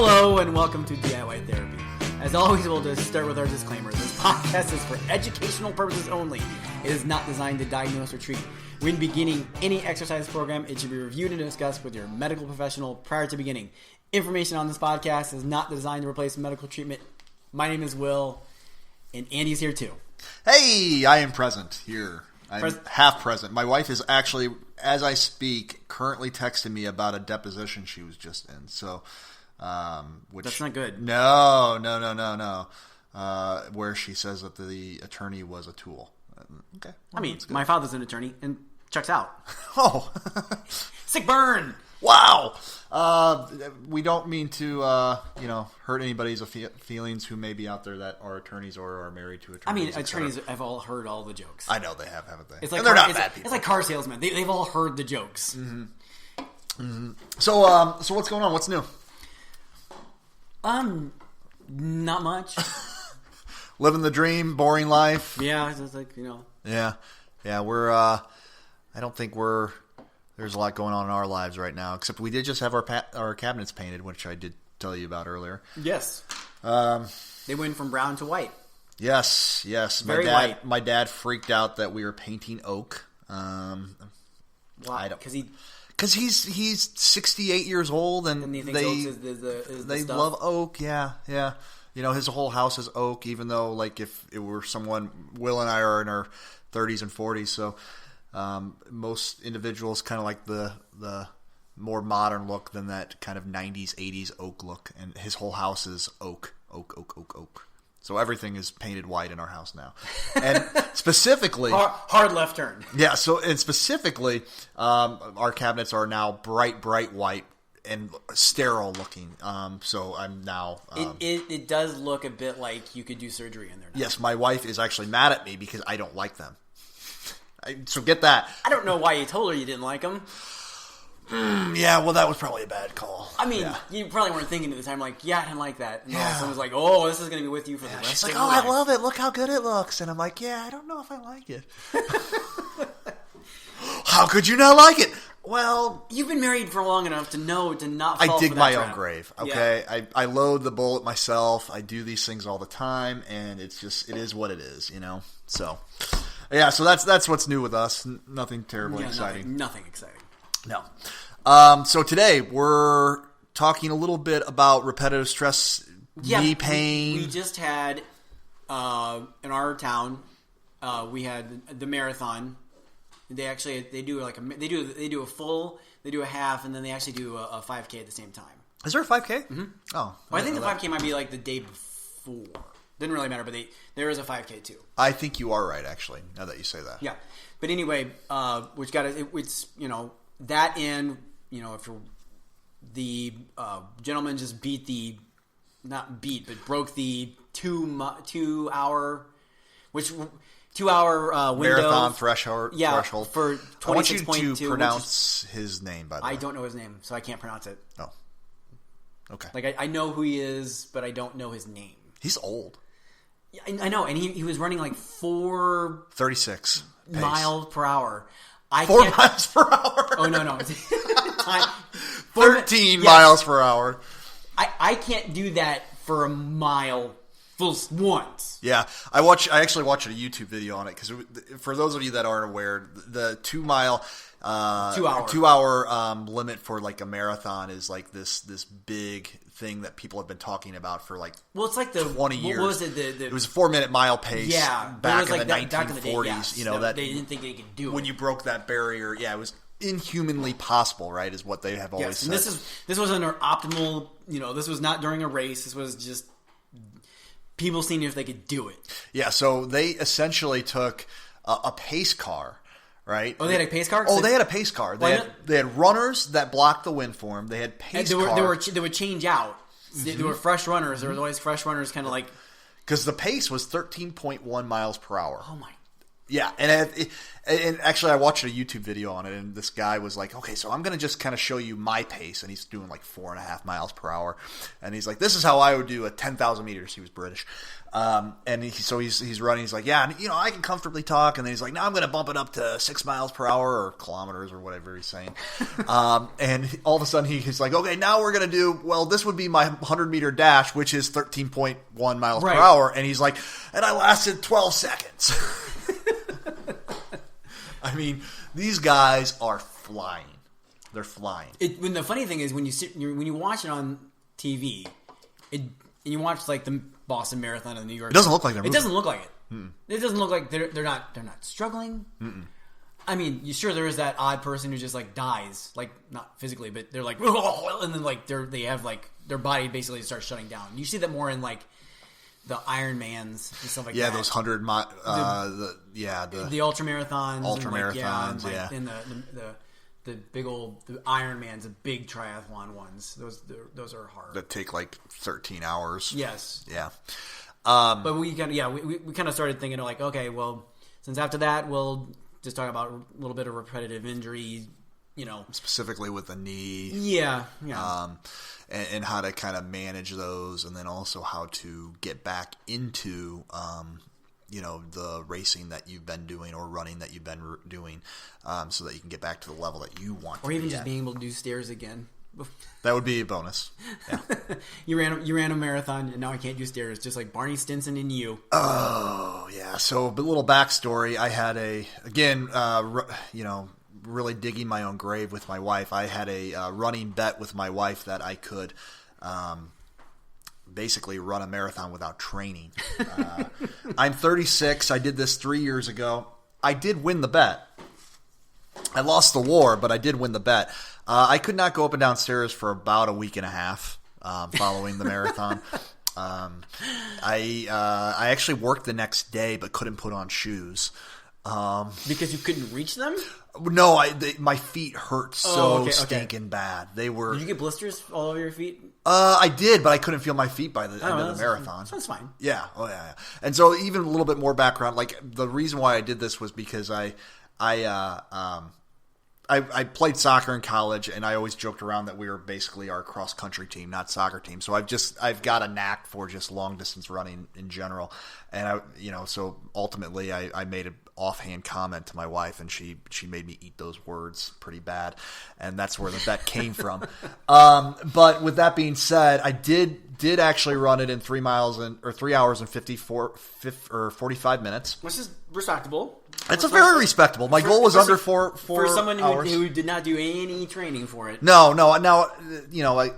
Hello and welcome to DIY Therapy. As always, we'll just start with our disclaimer. This podcast is for educational purposes only. It is not designed to diagnose or treat. When beginning any exercise program, it should be reviewed and discussed with your medical professional prior to beginning. Information on this podcast is not designed to replace medical treatment. My name is Will, and Andy's here too. Hey, I am present here. I'm half present. My wife is actually, as I speak, currently texting me about a deposition she was just in. So, which That's not good. No. Where she says that the attorney was a tool. Okay. Well, my father's an attorney and checks out. Oh. Sick burn! Wow. We don't mean to, hurt anybody's feelings who may be out there that are attorneys or are married to attorneys. I mean, attorneys have all heard all the jokes. I know they have, haven't they? It's like and they're not bad people. It's like car salesmen. They've all heard the jokes. Mm-hmm. Mm-hmm. So what's going on? What's new? Not much. Living the dream, boring life. Yeah, it's just like, Yeah. We're. I don't think we're. There's a lot going on in our lives right now. Except we did just have our cabinets painted, which I did tell you about earlier. Yes. They went from brown to white. Yes. Very white. My dad freaked out that we were painting oak. Why? Because he's 68 years old and he thinks oak is they stuff. love oak. Yeah. His whole house is oak, even though like if it were someone, Will and I are in our 30s and 40s, so most individuals kind of like the more modern look than that kind of 90s, 80s oak look, and his whole house is oak. So everything is painted white in our house now, and specifically hard left turn. Yeah. So and specifically, our cabinets are now bright white and sterile looking. So I'm now. It does look a bit like you could do surgery in there now. Yes, my wife is actually mad at me because I don't like them. So get that. I don't know why you told her you didn't like them. Yeah, well, that was probably a bad call. I mean, You probably weren't thinking at the time, like, yeah, I didn't like that. And someone's like, oh, this is going to be with you for the rest of your life. I love it. Look how good it looks. And I'm like, yeah, I don't know if I like it. How could you not like it? Well, you've been married for long enough to know to not fall I dig for that my trap. own grave, okay? Yeah. I load the bullet myself. I do these things all the time, and it is what it is, So, yeah, so that's what's new with us. Nothing terribly exciting. Nothing exciting. No. So today we're talking a little bit about repetitive stress, knee pain. We just had in our town, we had the marathon. They do a full, they do a half, and then they actually do a 5K at the same time. Is there a 5K? Mm-hmm. Oh, well, I think the 5K might be like the day before. Didn't really matter, but there is a 5K too. I think you are right, actually. Now that you say that. Yeah, but anyway, which got it's that and if the gentleman just broke the 2 hour window marathon threshold. Yeah, for 26.2. I want you to pronounce his name. By the way, I don't know his name, so I can't pronounce it. Oh, okay. Like I know who he is, but I don't know his name. He's old. Yeah, I know, and he was running like 4:36 miles per hour. 4 miles per hour. Oh no. 13 miles per hour. I can't do that for a mile once. Yeah, I actually watched a YouTube video on it because for those of you that aren't aware, the 2 mile 2 hour limit for like a marathon is like this big thing that people have been talking about for like it's like the 20 years. What was it? It was a 4-minute mile pace. Yeah, back in like the 1940s. Back in the day, yes, that they didn't think they could do it when you broke that barrier. Yeah, it was inhumanly possible, right? Is what they have always said. And this wasn't an optimal. This was not during a race. This was just people seeing if they could do it. Yeah, so they essentially took a pace car. Right? Oh, they had a pace car? They had a pace car. They had runners that blocked the wind for them. They had pace cars. They would change out. Mm-hmm. There were fresh runners. There was always fresh runners kind of like... Because the pace was 13.1 miles per hour. Oh, my Yeah, and actually I watched a YouTube video on it, and this guy was like, okay, so I'm going to just kind of show you my pace, and he's doing like 4.5 miles per hour, and he's like, this is how I would do a 10,000 meters. He was British. And he's running, he's like, yeah, and, I can comfortably talk, and then he's like, now I'm going to bump it up to 6 miles per hour, or kilometers, or whatever he's saying. And all of a sudden he's like, okay, now we're going to do, well, this would be my 100-meter dash, which is 13.1 miles per hour, and he's like, and I lasted 12 seconds. I mean, these guys are flying. They're flying. When the funny thing is, when you watch it on TV, and you watch like the Boston Marathon and the New York, it doesn't look like they're moving. It doesn't look like it. Mm-mm. It doesn't look like they're not struggling. Mm-mm. I mean, sure there is that odd person who just like dies, like not physically, but they're like, and then like they have like their body basically starts shutting down. You see that more in like the Ironmans and stuff like that. Yeah, those 100-mile, the ultramarathons, ultramarathons, and the big old Ironmans, the big triathlon ones. Those are hard. That take like 13 hours. Yes. Yeah. But we kind of started thinking like, okay, well, since after that we'll just talk about a little bit of repetitive injury, specifically with the knee. Yeah. And how to kind of manage those, and then also how to get back into, the racing that you've been doing or running that you've been doing, so that you can get back to the level that you want. Or even just being able to do stairs again. That would be a bonus. Yeah. You ran a marathon, and now I can't do stairs, just like Barney Stinson and you. Oh yeah. So a little backstory. I had really digging my own grave with my wife. I had a running bet with my wife that I could basically run a marathon without training. I'm 36. I did this 3 years ago. I did win the bet. I lost the war, but I did win the bet. I could not go up and down stairs for about a week and a half following the marathon. I actually worked the next day, but couldn't put on shoes. Because you couldn't reach them? No, my feet hurt stinking bad. They were. Did you get blisters all over your feet? I did, but I couldn't feel my feet by the end of the marathon. That's fine. Yeah. Oh yeah. And so even a little bit more background. Like the reason why I did this was because I played soccer in college, and I always joked around that we were basically our cross country team, not soccer team. So I've got a knack for just long distance running in general, and so ultimately I made an offhand comment to my wife, and she made me eat those words pretty bad, and that's where the bet came from. But with that being said, I did actually run it in 3 hours and 45 minutes, which is respectable. It's a very respectable. My goal was under four for someone hours. who did not do any training for it. No. Now,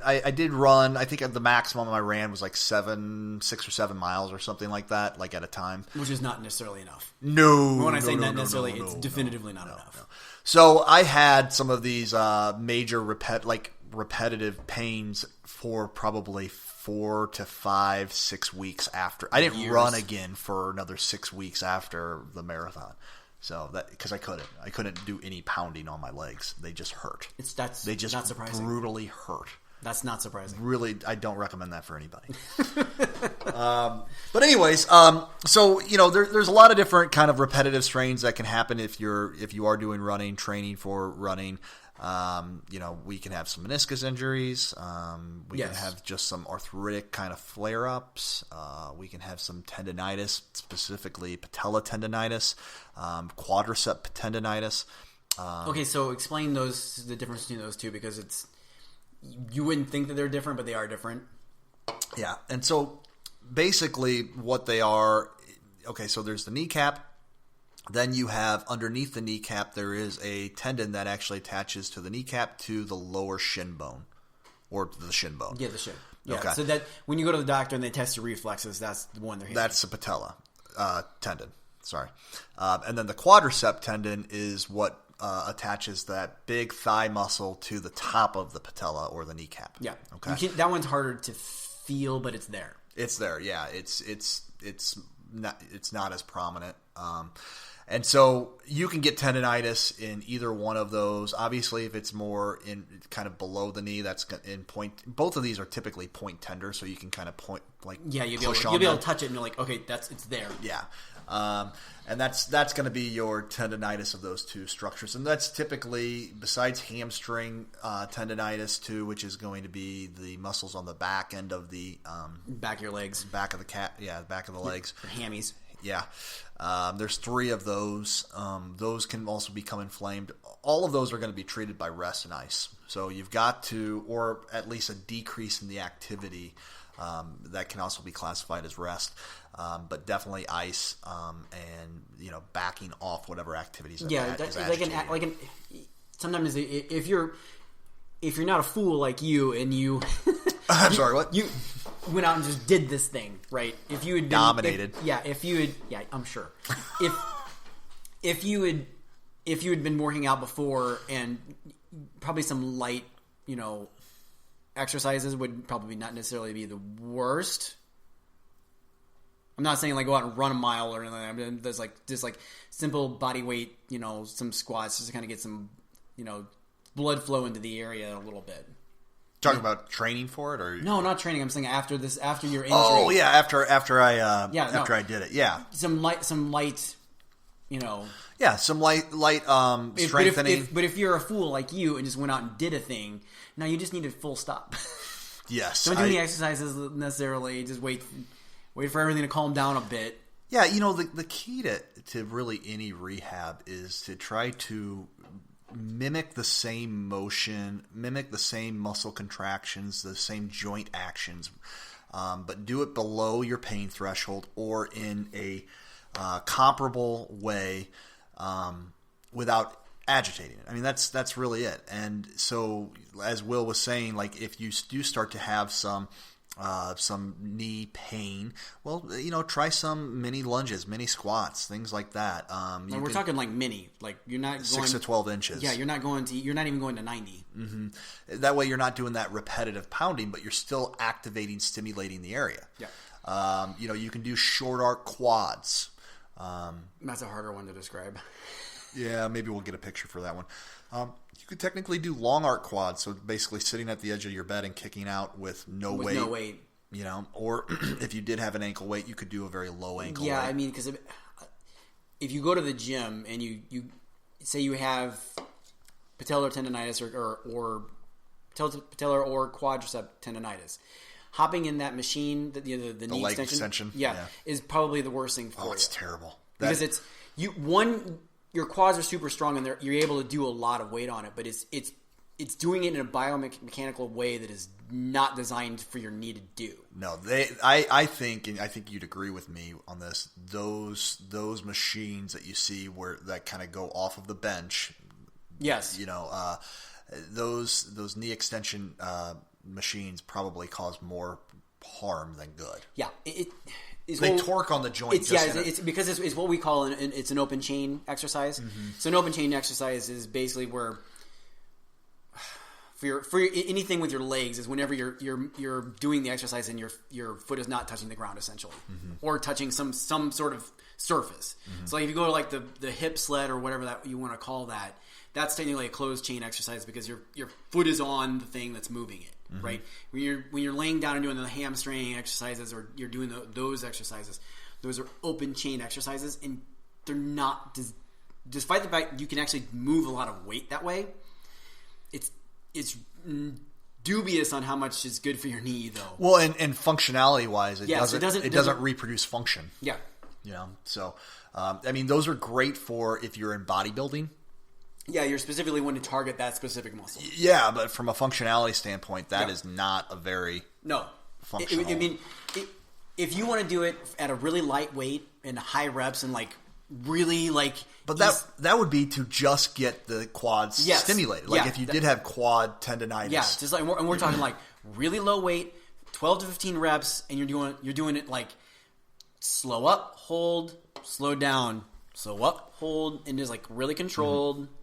I did run. I think the maximum I ran was like 6 or 7 miles or something like that, like at a time. Which is not necessarily enough. No. When I say not necessarily, it's definitively not enough. No. So I had some of these major repetitive pains for probably 4 to 5, 6 weeks after. I didn't run again for another 6 weeks after the marathon. So because I couldn't do any pounding on my legs. They just hurt. They just not surprising. Brutally hurt. That's not surprising. Really, I don't recommend that for anybody. But anyways, so there's a lot of different kind of repetitive strains that can happen if you are doing running, training for running. We can have some meniscus injuries. We can have just some arthritic kind of flare-ups. We can have some tendinitis, specifically patella tendinitis, quadricep tendinitis. Okay, so explain the difference between those two, because you wouldn't think that they're different, but they are different. Yeah, and so basically what they are, okay, so there's the kneecap. Then you have underneath the kneecap, there is a tendon that actually attaches to the kneecap to the lower shin bone, or the shin bone. Yeah, the shin. Yeah. Okay. So that when you go to the doctor and they test your reflexes, that's the one they're hitting. That's the patella tendon. Sorry. And then the quadricep tendon is what attaches that big thigh muscle to the top of the patella or the kneecap. Yeah. Okay. That one's harder to feel, but it's there. It's there. Yeah. It's not as prominent. And so you can get tendinitis in either one of those. Obviously, if it's more in kind of below the knee, that's in point. Both of these are typically point tender, so you can kind of point you'll be able to touch it and you're like, okay, it's there. Yeah. And that's going to be your tendonitis of those two structures. And that's typically, besides hamstring tendonitis too, which is going to be the muscles on the back end of the back of your legs, back of the legs, or hammies. Yeah. There's 3 of those. Those can also become inflamed. All of those are going to be treated by rest and ice. So you've got to, or at least a decrease in the activity that can also be classified as rest. But definitely ice and backing off whatever activities. Sometimes if you're not a fool like you and you I'm sorry, what? You went out and just did this thing, right? If you had been, dominated. I'm sure. If you had been working out before, and probably some light, exercises would probably not necessarily be the worst. I'm not saying like go out and run a mile or anything. I mean, there's just simple body weight, some squats just to kind of get some, blood flow into the area a little bit. Talking about training for it, or no, not training. I'm saying after your injury. Oh yeah, after I did it, yeah. Some light, Yeah, some light strengthening. But if you're a fool like you and just went out and did a thing, now you just need a full stop. Yes. Don't do any exercises necessarily. Just wait for everything to calm down a bit. Yeah, the key to really any rehab is to try to mimic the same motion, mimic the same muscle contractions, the same joint actions, but do it below your pain threshold or in a comparable way without agitating it. I mean, that's really it. And so, as Will was saying, like if you do start to have some knee pain, well, try some mini lunges, mini squats, things like that. We're talking like mini, like you're not going 6 to 12 inches. Yeah, you're not even going to 90. Mm-hmm. That way, you're not doing that repetitive pounding, but you're still activating, stimulating the area. Yeah. You can do short arc quads. That's a harder one to describe. Yeah, maybe we'll get a picture for that one. You could technically do long arc quads, so basically sitting at the edge of your bed and kicking out with no weight. No weight. Or if you did have an ankle weight, you could do a very low ankle weight. Yeah, I mean, because if you go to the gym and you say you have patellar tendonitis or patellar or quadricep tendonitis, hopping in that machine, the knee leg extension, is probably the worst thing for you. Oh, it's terrible. Because your quads are super strong and you're able to do a lot of weight on it, but it's doing it in a biomechanical way that is not designed for your knee to do. No, I think you'd agree with me on this. Those machines that you see that kind of go off of the bench. Yes. Those knee extension machines probably cause more harm than good. Yeah, they torque on the joint. It's because it's what we call it's an open chain exercise. Mm-hmm. So an open chain exercise is basically where for anything with your legs is whenever you're doing the exercise and your foot is not touching the ground essentially, mm-hmm. or touching some sort of surface. Mm-hmm. So like if you go to like the hip sled or whatever that you want to call that, that's technically a closed chain exercise because your foot is on the thing that's moving it. Mm-hmm. Right, when you're laying down and doing the hamstring exercises, or you're doing those exercises, those are open chain exercises, and they're not. Despite the fact you can actually move a lot of weight that way, it's dubious on how much is good for your knee, though. Well, and functionality wise, it doesn't reproduce function. Yeah, So I mean, those are great for if you're in bodybuilding. Yeah, you're specifically wanting to target that specific muscle. Yeah, but from a functionality standpoint, that is not a very functional. If you want to do it at a really light weight and high reps and but that would be to just get the quads stimulated. Like if you did have quad tendonitis. Yeah, just like we're talking like really low weight, 12 to 15 reps, and you're doing it like slow up, hold, slow down, slow up, hold, and just like really controlled. Mm-hmm.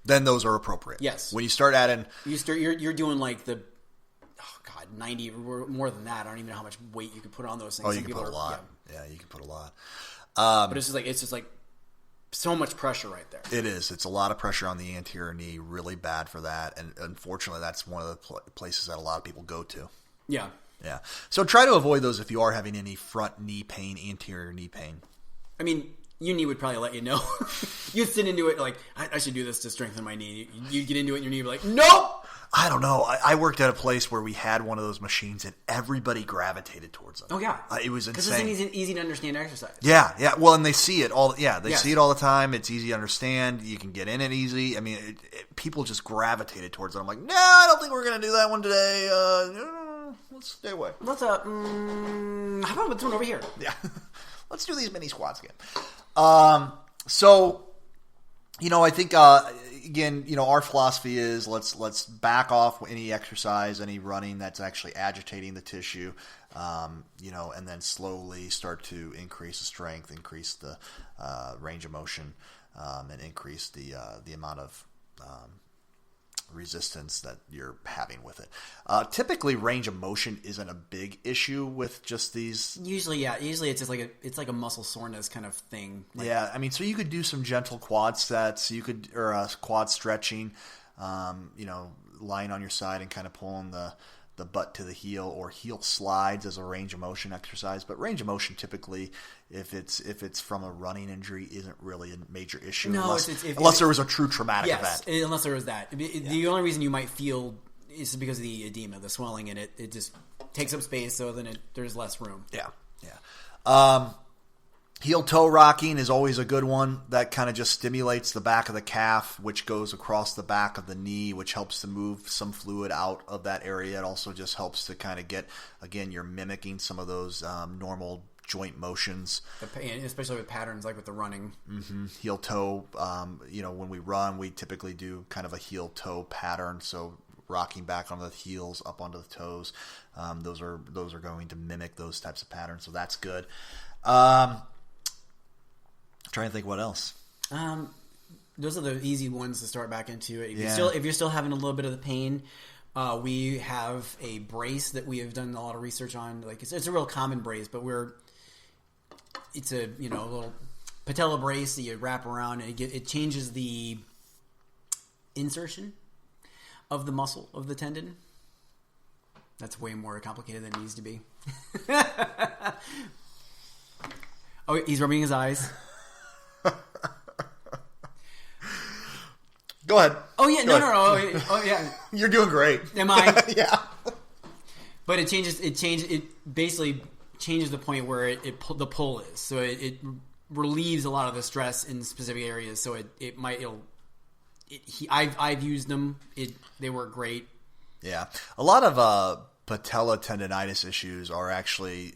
Then those are appropriate. Yes. When you start adding... You're doing like 90 or more than that. I don't even know how much weight you can put on those things. Oh, you can put a lot. Yeah, you can put a lot. But it's just like so much pressure right there. It is. It's a lot of pressure on the anterior knee, really bad for that. And unfortunately, that's one of the places that a lot of people go to. Yeah. Yeah. So try to avoid those if you are having any front knee pain, anterior knee pain. I mean, your knee would probably let you know. You'd sit into it like, I should do this to strengthen my knee. You'd get into it and your knee would be like, nope! I don't know. I worked at a place where we had one of those machines and everybody gravitated towards them. Oh, yeah. It was insane. Because it's an easy to understand exercise. Yeah. Well, and they see it all. Yeah, they see it all the time. It's easy to understand. You can get in it easy. I mean, people just gravitated towards it. I'm like, no, I don't think we're going to do that one today. Let's stay away. Let's, how about this one over here? Yeah. Let's do these mini squats again. So, I think, again, our philosophy is let's back off any exercise, any running that's actually agitating the tissue, and then slowly start to increase the strength, increase the range of motion, and increase the amount of resistance that you're having with it. Typically, range of motion isn't a big issue with just these. Usually, yeah. Usually, it's just like a muscle soreness kind of thing. Yeah, I mean, so you could do some gentle quad sets. Or quad stretching. Lying on your side and kind of pulling the butt to the heel, or heel slides as a range of motion exercise. But range of motion typically, if it's from a running injury, isn't really a major issue. No, unless there was a true traumatic event. Yes, unless there was that. The only reason you might feel is because of the edema, the swelling, and it just takes up space, so then there's less room. Yeah. Heel toe rocking is always a good one. That kind of just stimulates the back of the calf, which goes across the back of the knee, which helps to move some fluid out of that area. It also just helps to kind of get, again, you're mimicking some of those normal joint motions. Especially with patterns like with the running. Mm-hmm. Heel toe, when we run, we typically do kind of a heel toe pattern. So rocking back onto the heels, up onto the toes. Those are going to mimic those types of patterns. So that's good. Trying to think what else. Those are the easy ones to start back into. If you're still having a little bit of the pain, we have a brace that we have done a lot of research on. Like it's a real common brace, but it's a little patella brace that you wrap around, and it changes the insertion of the muscle of the tendon. That's way more complicated than it needs to be. Oh, he's rubbing his eyes. Go ahead. Oh yeah, no. Oh yeah. You're doing great. Am I? Yeah. But it basically changes the point where the pull is. So it relieves a lot of the stress in specific areas. So I've used them. They work great. Yeah. A lot of patella tendonitis issues are actually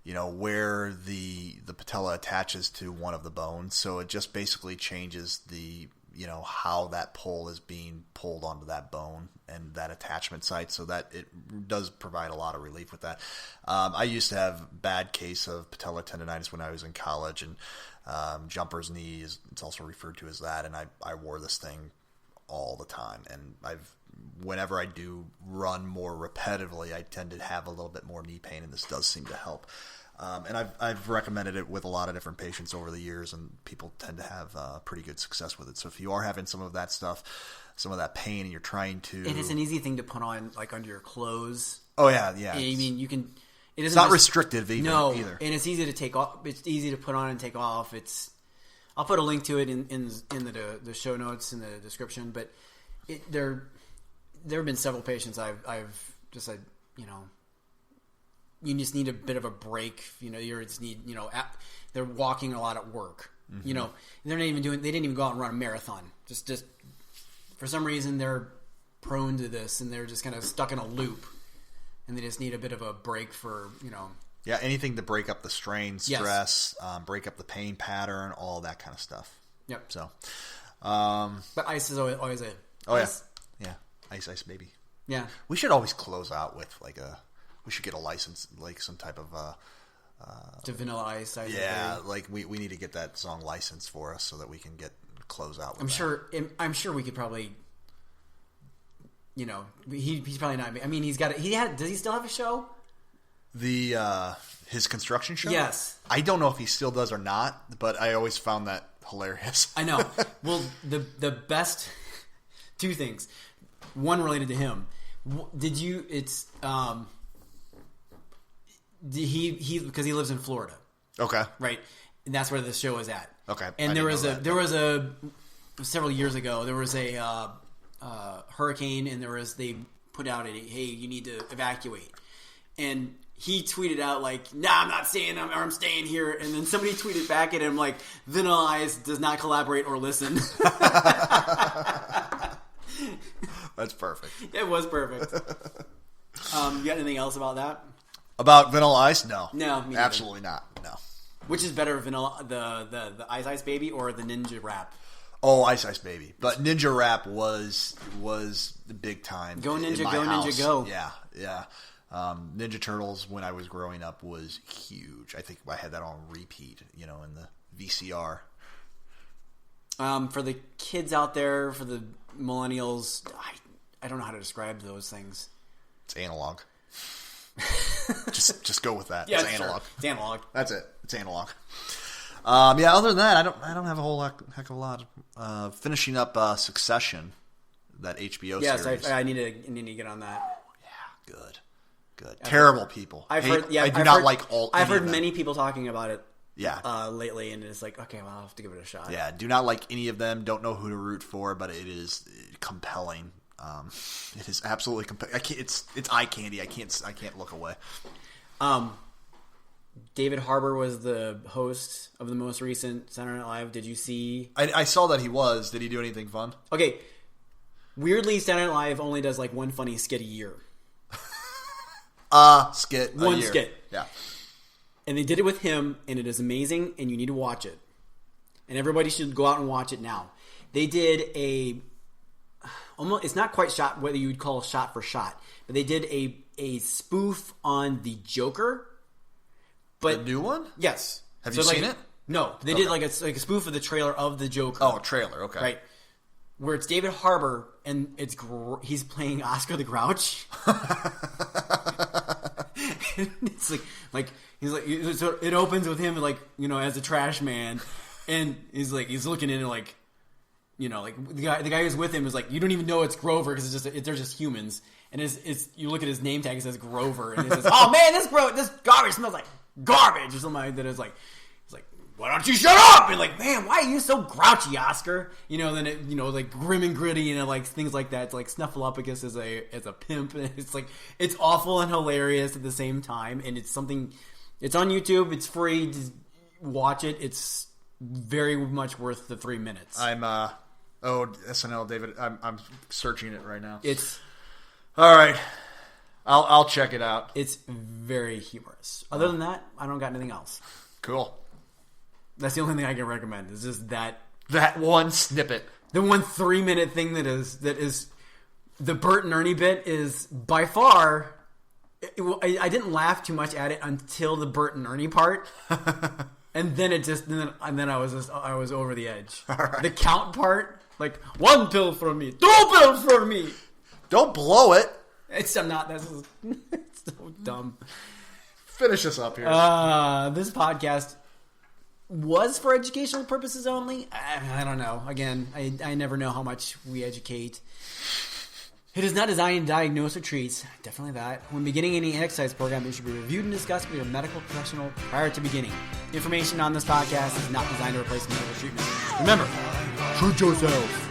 where the patella attaches to one of the bones. So it just basically changes the how that pull is being pulled onto that bone and that attachment site, so that it does provide a lot of relief with that. I used to have bad case of patellar tendonitis when I was in college, and jumper's knee it's also referred to as that, and I wore this thing all the time, and whenever I do run more repetitively, I tend to have a little bit more knee pain, and this does seem to help. And I've recommended it with a lot of different patients over the years, and people tend to have pretty good success with it. So if you are having some of that stuff, some of that pain, and you're trying to... And it's an easy thing to put on, like, under your clothes. Oh, yeah. I mean, you can... It's not restrictive either. And it's easy to take off. It's easy to put on and take off. I'll put a link to it in the show notes in the description, but there have been several patients I've just said, you just need a bit of a break. They're walking a lot at work. Mm-hmm. They're not even they didn't even go out and run a marathon. Just for some reason they're prone to this, and they're just kind of stuck in a loop, and they just need a bit of a break for. Yeah, anything to break up the strain, stress, break up the pain pattern, all that kind of stuff. Yep. So, but ice is always a. Oh ice. Yeah, ice, baby. Yeah. We should always close out with we should get a license, like some type of to Vanilla Ice. Yeah, like we need to get that song licensed for us so that we can close out. With I'm sure we could probably. He's probably not. I mean, does he still have a show? His construction show? Yes. I don't know if he still does or not, but I always found that hilarious. I know. Well, the best two things. One related to him. Did you? It's he because he lives in Florida. Okay. Right. And that's where the show is at. Okay. And there was several years ago, there was a hurricane, and they put out hey, you need to evacuate. And he tweeted out like, nah, I'm not staying, I'm staying here. And then somebody tweeted back at him like, Vanilla Ice does not collaborate or listen. That's perfect. It was perfect. You got anything else about that? About Vanilla Ice? No. No, me neither. Absolutely not. No. Which is better, Vanilla the Ice Ice Baby or the Ninja Rap? Oh, Ice Ice Baby. But Ninja Rap was the big time. Go Ninja, in my go house. Ninja, go. Yeah. Ninja Turtles, when I was growing up, was huge. I think I had that on repeat, in the VCR. For the kids out there, for the millennials, I don't know how to describe those things. It's analog. just go with that. Yeah, it's analog. Sure. It's analog. That's it. It's analog. Other than that, I don't have a whole heck of a lot. Finishing up Succession, that HBO series. Yes, I need to get on that. Yeah, good. Terrible people. I've heard many people talking about it. Yeah. Lately, and it's like, okay, well, I'll have to give it a shot. Yeah, do not like any of them. Don't know who to root for, but it is compelling. It is absolutely compelling. It's eye candy. I can't look away. David Harbour was the host of the most recent Saturday Night Live. Did you see? I saw that he was. Did he do anything fun? Okay. Weirdly, Saturday Night Live only does like one funny skit a year. Skit. One skit. Yeah. And they did it with him, and it is amazing, and you need to watch it. And everybody should go out and watch it now. They did it's not quite shot, whether you would call shot for shot, but they did a spoof on the Joker. But the new one? Yes. Have you seen it? No. They did like a spoof of the trailer of the Joker. Oh, a trailer. Okay. Right. Where it's David Harbour, and he's playing Oscar the Grouch. It's like he's like, so it opens with him like, as a trash man, and he's looking in and like, like the guy who's with him is like, you don't even know it's Grover because they're just humans, and it's you look at his name tag, it says Grover, and it says, oh man, this garbage smells like garbage or something like that. It's like, why don't you shut up? And like, man, why are you so grouchy, Oscar? Then it, like grim and gritty and like things like that. It's like Snuffleupagus as a pimp. And it's like, it's awful and hilarious at the same time. And it's on YouTube. It's free. Just watch it. It's very much worth the 3 minutes. SNL, David. I'm searching it right now. It's all right. I'll check it out. It's very humorous. Other than that, I don't got anything else. Cool. That's the only thing I can recommend. Is just that one snippet. The 1 3-minute thing that is the Bert and Ernie bit is by far. I didn't laugh too much at it until the Bert and Ernie part, and then I was over the edge. Right. The count part, like 1 pill for me, 2 pills for me. Don't blow it. It's so dumb. Finish us up here. This podcast was for educational purposes only. I don't know. Again, I never know how much we educate. It is not designed to diagnose or treat. Definitely that. When beginning any exercise program, it should be reviewed and discussed with your medical professional prior to beginning. Information on this podcast is not designed to replace medical treatment. Remember, treat yourself.